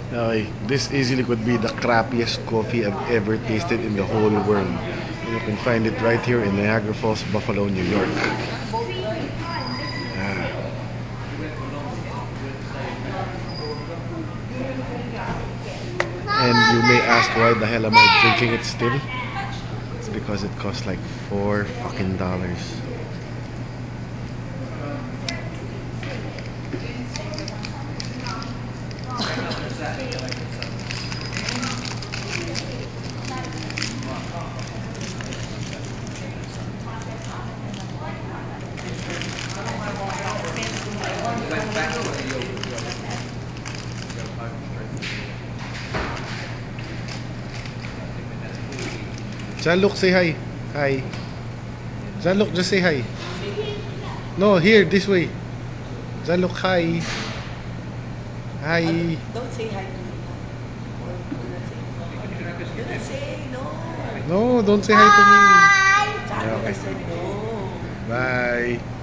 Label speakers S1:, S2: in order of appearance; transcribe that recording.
S1: Okay, this easily could be the crappiest coffee I've ever tasted in the whole world. And you can find it right here in Niagara Falls, Buffalo, New York. Ah. And you may ask why the hell am I drinking it still? It's because it costs like $4 fucking. Jean-Luc, say hi. Hi. Jean-Luc, just say hi. No, here, this way. Jean-Luc, hi. Hi.
S2: Don't say hi to me. Do not say no.
S1: No, don't say hi to me.
S2: Sabi
S1: Yeah,
S2: na
S1: okay.
S2: said no.
S1: Bye.